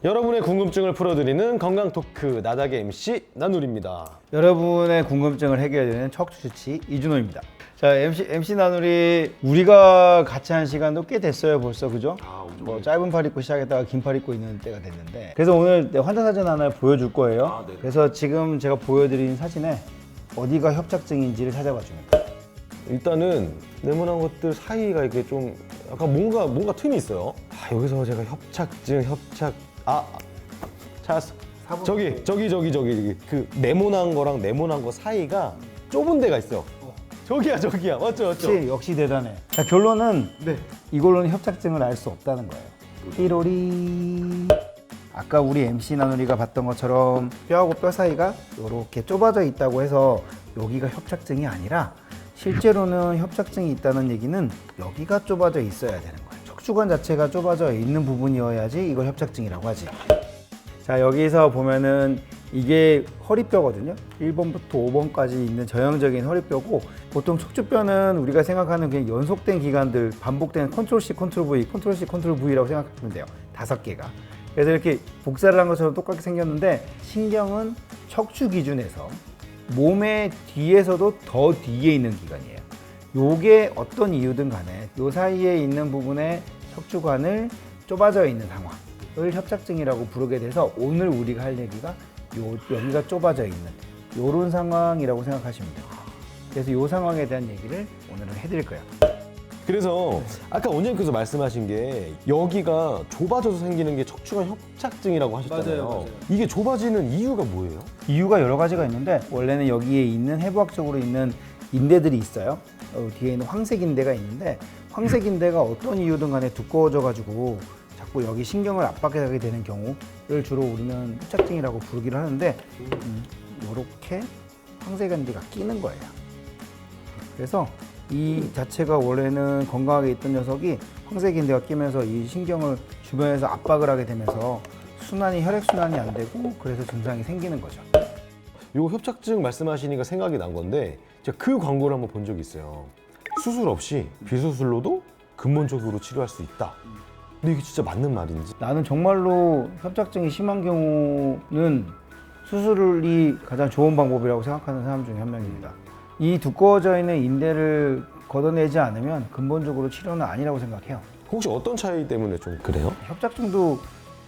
여러분의 궁금증을 풀어드리는 건강 토크 나닥의 MC 나눌입니다. 여러분의 궁금증을 해결해드리는 척추수치 이준호입니다. 자, MC 나눌이 우리가 같이 한 시간도 꽤 됐어요 벌써, 그죠? 뭐 짧은 팔 입고 시작했다가 긴 팔 입고 있는 때가 됐는데, 그래서 오늘 환자 사진 하나 보여줄 거예요. 그래서 지금 제가 보여드린 사진에 어디가 협착증인지를 찾아봐 주면 돼요. 일단은 네모난 것들 사이가 이게 좀 약간 뭔가 틈이 있어요. 여기서 제가 찾았어. 저기 그 네모난 거랑 네모난 거 사이가 좁은 데가 있어요. 저기야 맞죠? 역시 대단해. 자, 결론은 이걸로는 협착증을 알 수 없다는 거예요. 띠로리. 아까 우리 MC 나누리가 봤던 것처럼 뼈하고 뼈 사이가 이렇게 좁아져 있다고 해서 여기가 협착증이 아니라, 실제로는 협착증이 있다는 얘기는 여기가 좁아져 있어야 되는 거예요. 척추관 자체가 좁아져 있는 부분이어야지 이걸 협착증이라고 하지. 자, 여기서 보면은 이게 허리뼈거든요. 1번부터 5번까지 있는 전형적인 허리뼈고, 보통 척추뼈는 우리가 생각하는 그냥 연속된 기관들, 반복된 컨트롤 C, 컨트롤 V, 컨트롤 C, 컨트롤 V라고 생각하시면 돼요. 5개가. 그래서 이렇게 복사를 한 것처럼 똑같게 생겼는데, 신경은 척추 기준에서 몸의 뒤에서도 더 뒤에 있는 기관이에요. 요게 어떤 이유든 간에 요 사이에 있는 부분에 척추관을 좁아져 있는 상황을 협착증이라고 부르게 돼서, 오늘 우리가 할 얘기가 여기가 좁아져 있는 요런 상황이라고 생각하시면 돼요. 그래서 요 상황에 대한 얘기를 오늘은 해드릴 거예요. 그래서 아까 원장님께서 말씀하신 게 여기가 좁아져서 생기는 게 척추관 협착증이라고 하셨잖아요. 맞아요. 이게 좁아지는 이유가 뭐예요? 이유가 여러 가지가 있는데, 원래는 여기에 있는 해부학적으로 있는 인대들이 있어요. 뒤에 있는 황색인대가 있는데, 황색인대가 어떤 이유든 간에 두꺼워져 가지고 자꾸 여기 신경을 압박하게 되는 경우를 주로 우리는 협착증이라고 부르기를 하는데, 이렇게 황색인대가 끼는 거예요. 그래서 이 자체가 원래는 건강하게 있던 녀석이 황색인대가 끼면서 이 신경을 주변에서 압박을 하게 되면서 혈액순환이 안 되고, 그래서 증상이 생기는 거죠. 요 협착증 말씀하시니까 생각이 난 건데, 제가 그 광고를 한번 본 적이 있어요. 수술 없이 비수술로도 근본적으로 치료할 수 있다. 근데 이게 진짜 맞는 말인지? 나는 정말로 협착증이 심한 경우는 수술이 가장 좋은 방법이라고 생각하는 사람 중에 한 명입니다. 이 두꺼워져 있는 인대를 걷어내지 않으면 근본적으로 치료는 아니라고 생각해요. 혹시 어떤 차이 때문에 좀 그래요? 협착증도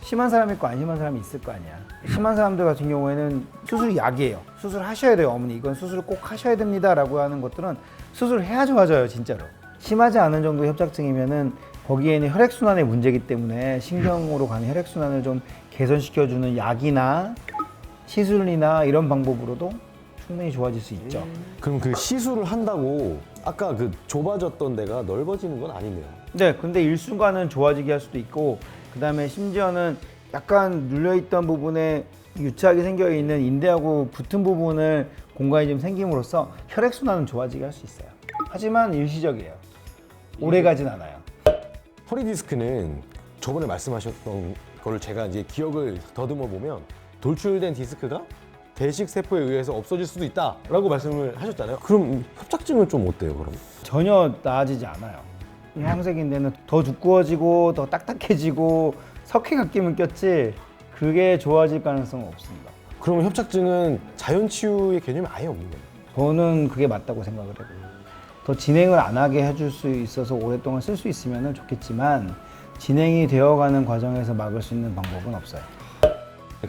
심한 사람이 있고 안 심한 사람이 있을 거 아니야. 심한 사람들 같은 경우에는 수술이 약이에요. 수술하셔야 돼요. 어머니 이건 수술을 꼭 하셔야 됩니다 라고 하는 것들은 수술을 해야 좋아져요, 진짜로. 심하지 않은 정도의 협착증이면은 거기에는 혈액순환의 문제이기 때문에 신경으로 가는 혈액순환을 좀 개선시켜주는 약이나 시술이나 이런 방법으로도 충분히 좋아질 수 있죠. 그럼 그 시술을 한다고 아까 그 좁아졌던 데가 넓어지는 건 아니네요. 네, 근데 일순간은 좋아지게 할 수도 있고, 그 다음에 심지어는 약간 눌려있던 부분에 유착이 생겨있는 인대하고 붙은 부분을 공간이 좀 생김으로써 혈액순환은 좋아지게 할 수 있어요. 하지만 일시적이에요. 오래 가진 않아요. 허리 디스크는 저번에 말씀하셨던 거를 제가 이제 기억을 더듬어 보면, 돌출된 디스크가 대식 세포에 의해서 없어질 수도 있다라고 말씀을 하셨잖아요. 그럼 협착증은 좀 어때요, 그럼? 전혀 나아지지 않아요. 이 황색인대는 더 두꺼워지고 더 딱딱해지고 석회가 끼면 꼈지, 그게 좋아질 가능성은 없습니다. 그러면 협착증은 자연 치유의 개념이 아예 없는 거예요? 저는 그게 맞다고 생각을 해요. 더 진행을 안 하게 해줄 수 있어서 오랫동안 쓸 수 있으면 좋겠지만, 진행이 되어가는 과정에서 막을 수 있는 방법은 없어요.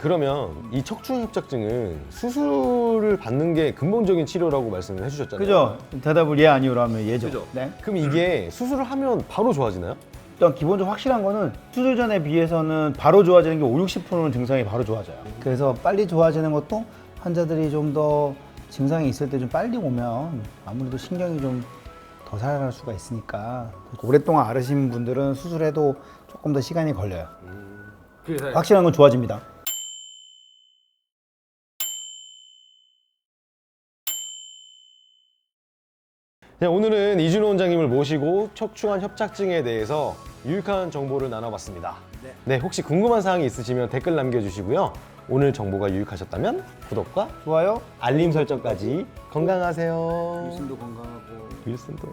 그러면 이 척추 협착증은 수술을 받는 게 근본적인 치료라고 말씀을 해주셨잖아요. 그죠? 대답을 예 아니오로 하면 예죠. 그죠? 네. 그럼 이게 수술을 하면 바로 좋아지나요? 일단 기본적으로 확실한 거는 수술 전에 비해서는 바로 좋아지는 게 50~60%는 증상이 바로 좋아져요. 그래서 빨리 좋아지는 것도 환자들이 좀 더 증상이 있을 때 좀 빨리 오면 아무래도 신경이 좀 더 살아날 수가 있으니까, 오랫동안 앓으신 분들은 수술해도 조금 더 시간이 걸려요. 확실한 건 좋아집니다. 네, 오늘은 이준호 원장님을 모시고 척추관 협착증에 대해서 유익한 정보를 나눠봤습니다. 네, 혹시 궁금한 사항이 있으시면 댓글 남겨주시고요. 오늘 정보가 유익하셨다면 구독과 좋아요. 알림 설정까지 건강하세요. 일순도 건강하고. 윌슨도.